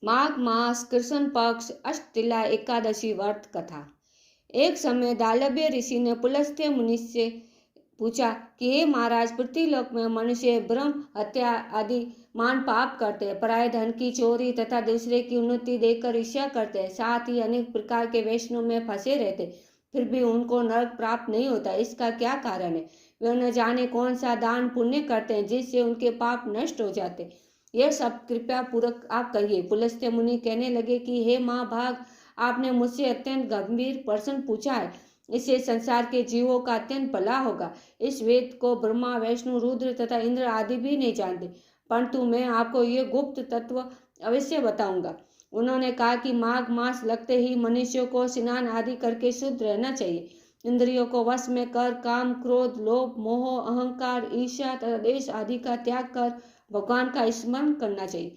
माघ मास कृष्ण पक्ष अष्टतिला एकादशी व्रत कथा। एक समय दालभ्य ऋषि ने पुलस्त्य मुनि से पूछा कि हे महाराज, पृथ्वीलोक में मनुष्य ब्रह्म हत्या आदि मान पाप करते हैं, पराये धन की चोरी तथा दूसरे की उन्नति देखकर ईर्ष्या करते हैं, साथ ही अनेक प्रकार के वैष्णव में फंसे रहते, फिर भी उनको नरक प्राप्त नहीं होता। इसका क्या कारण है? वे न जाने कौन सा दान पुण्य करते हैं जिससे उनके पाप नष्ट हो जाते। यह सब कृपया पूर्वक आप कहिए। पुलस्त्य मुनि कहने लगे कि हे महाभाग, आपने मुझसे अत्यंत गंभीर प्रश्न पूछा है। इससे संसार के जीवों का अत्यंत भला होगा। इस वेद को ब्रह्मा, विष्णु, रुद्र तथा इंद्र आदि भी नहीं जानते, परंतु मैं आपको ये गुप्त तत्व अवश्य बताऊंगा। उन्होंने कहा कि माघ मास लगते ही मनुष्यों को स्नान आदि करके शुद्ध रहना चाहिए। इंद्रियों को वश में कर काम, क्रोध, लोभ, मोह, अहंकार, ईर्ष्या तथा देश आदि का त्याग कर भगवान का स्मरण करना चाहिए।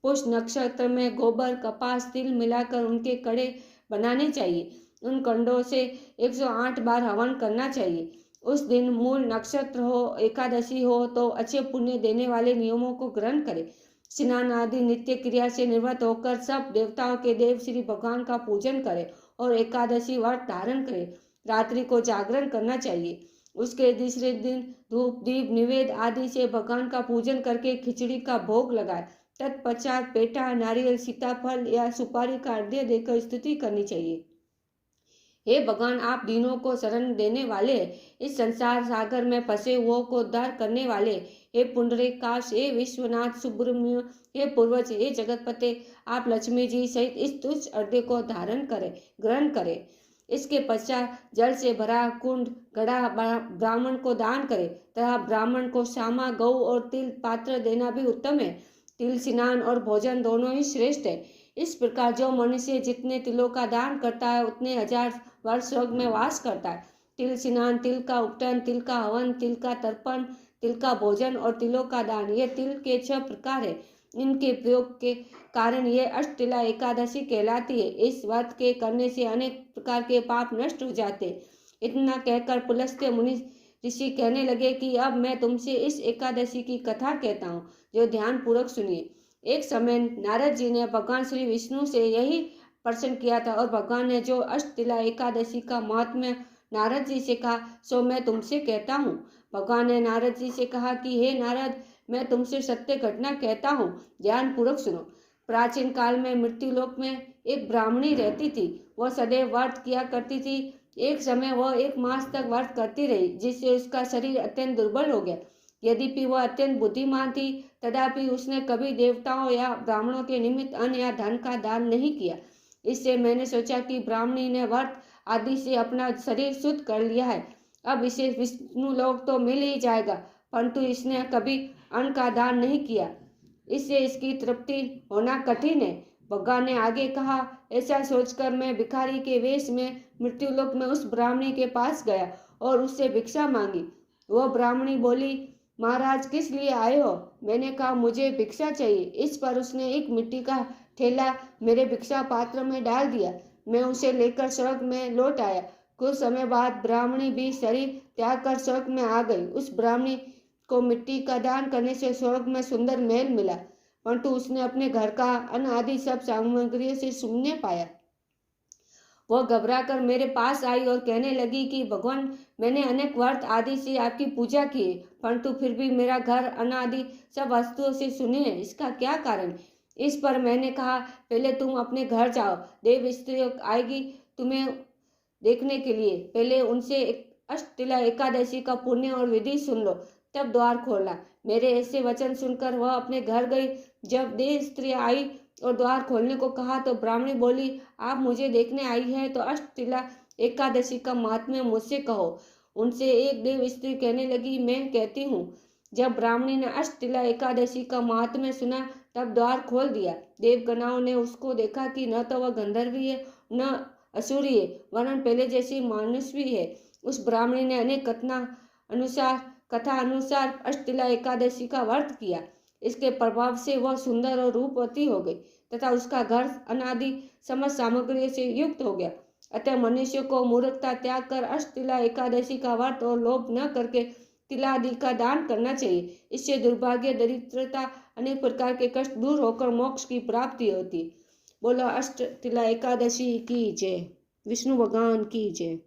पुष्य नक्षत्र में गोबर, कपास, तिल मिलाकर उनके कड़े बनाने चाहिए। उन कंडों से 108 बार हवन करना चाहिए। उस दिन मूल नक्षत्र हो, एकादशी हो तो अच्छे पुण्य देने वाले नियमों को ग्रहण करें। स्नान आदि नित्य क्रिया से निवृत्त होकर सब देवताओं के देव श्री भगवान का पूजन करें और एकादशी व्रत धारण करें। रात्रि को जागरण करना चाहिए। उसके दूसरे दिन धूप, दीप, निवेद आदि से भगवान का पूजन करके खिचड़ी का भोग लगाए। तत्पश्चात पेठा, नारियल, सीताफल या सुपारी का अर्घ्य देकर स्तुति करनी चाहिए। हे भगवान, आप दीनों को शरण देने वाले, इस संसार सागर में फंसे हुओं को उद्धार करने वाले, हे पुंडरीकाक्ष, हे विश्वनाथ, सुब्रमण्य, हे पूर्वज, हे जगतपते, आप लक्ष्मी जी सहित इस तुच्छ अर्घ्य को धारण करें, ग्रहण करें। इसके पश्चात जल से भरा कुंड, घड़ा ब्राह्मण को दान करें तथा ब्राह्मण को सामा, गौ और तिल पात्र देना भी उत्तम है। तिल स्नान और भोजन दोनों ही श्रेष्ठ है। इस प्रकार जो मनुष्य जितने तिलों का दान करता है उतने 1000 वर्ष स्वर्ग में वास करता है। तिल स्नान, तिल का उपटन, तिल का हवन, तिल का तर्पण, तिल का भोजन और तिलों का दान, ये तिल के 6 प्रकार है। इनके प्रयोग के कारण ये अष्टतिला एकादशी कहलाती है। इस व्रत के करने से अनेक प्रकार के पाप नष्ट हो जाते। इतना कहकर पुलस्त्य मुनि ऋषि कहने लगे कि अब मैं तुमसे इस एकादशी की कथा कहता हूँ, जो ध्यान पूर्वक सुनिए। एक समय नारद जी ने भगवान श्री विष्णु से यही प्रश्न किया था और भगवान ने जो अष्टतिला एकादशी का महात्म्य नारद जी से कहा, सो मैं तुमसे कहता हूँ। भगवान ने नारद जी से कहा कि हे नारद, मैं तुमसे सत्य घटना कहता हूँ, ध्यान पूर्वक सुनो। प्राचीन काल में मृत्युलोक में एक ब्राह्मणी रहती थी। वह सदैव व्रत किया करती थी। एक समय वह 1 मास तक व्रत करती रही, जिससे उसका शरीर अत्यंत दुर्बल हो गया। यद्यपि वह अत्यंत बुद्धिमान थी, तथापि उसने कभी देवताओं या ब्राह्मणों के निमित्त अन्न या धन का दान नहीं किया। इससे मैंने सोचा कि ब्राह्मणी ने व्रत आदि से अपना शरीर शुद्ध कर लिया है, अब इसे विष्णु लोक तो मिल ही जाएगा, परंतु इसने कभी अन्न का दान नहीं किया, इससे इसकी तृप्ति होना कठिन है। भगवान ने आगे कहा, ऐसा सोचकर मैं भिखारी के वेश में मृत्युलोक में उस ब्राह्मणी के पास गया और उससे भिक्षा मांगी। वह ब्राह्मणी बोली, महाराज, किस लिए आए हो? मैंने कहा, मुझे भिक्षा चाहिए। इस पर उसने एक मिट्टी का थैला मेरे भिक्षा पात्र में डाल दिया। मैं उसे लेकर स्वर्ग में लौट आया। कुछ समय बाद ब्राह्मणी भी शरीर त्याग कर स्वर्ग में आ गई। उस ब्राह्मणी को मिट्टी का दान करने से स्वर्ग में सुंदर महल मिला, परंतु उसने अपने घर का अन्न आदि सब सामग्रियों से शून्य पाया। वह घबराकर मेरे पास आई और कहने लगी कि भगवान, मैंने अनेक व्रत आदि से आपकी पूजा की है, परंतु फिर भी मेरा घर, अन्न आदि सब वस्तुओं से शून्य है। इसका क्या कारण? इस पर मैंने कहा, पहले तुम अपने घर जाओ, देव स्त्री आएगी तुम्हें देखने के लिए। पहले उनसे अष्टतिला एकादशी का पुण्य और विधि सुन लो, तब द्वार खोलना। मेरे ऐसे वचन सुनकर वह अपने घर गई। जब देव स्त्री आई और द्वार खोलने को कहा तो ब्राह्मणी बोली, आप मुझे देखने आई है तो अष्टतिला एकादशी का महात्म्य मुझसे कहो। उनसे एक देव स्त्री कहने लगी, मैं कहती हूँ। जब ब्राह्मणी ने अष्टतिला एकादशी का महात्म्य सुना तब द्वार खोल दिया। देवगणाओं ने उसको देखा कि न तो वह गंधर्वी है न असुरी है, वरन पहले जैसी मानुषवी है। उस ब्राह्मणी ने अनेक कथा अनुसार अष्टतिला एकादशी का व्रत किया। इसके प्रभाव से वह सुंदर और रूपवती हो गई तथा उसका घर अनादि समस्त सामग्रियों से युक्त हो गया। अतः मनुष्य को मूर्खता त्याग कर अष्टतिला एकादशी का व्रत और लोभ न करके तिलादि का दान करना चाहिए। इससे दुर्भाग्य, दरिद्रता, अनेक प्रकार के कष्ट दूर होकर मोक्ष की प्राप्ति होती। बोलो अष्ट तिला एकादशी की जय। विष्णु भगवान की जय।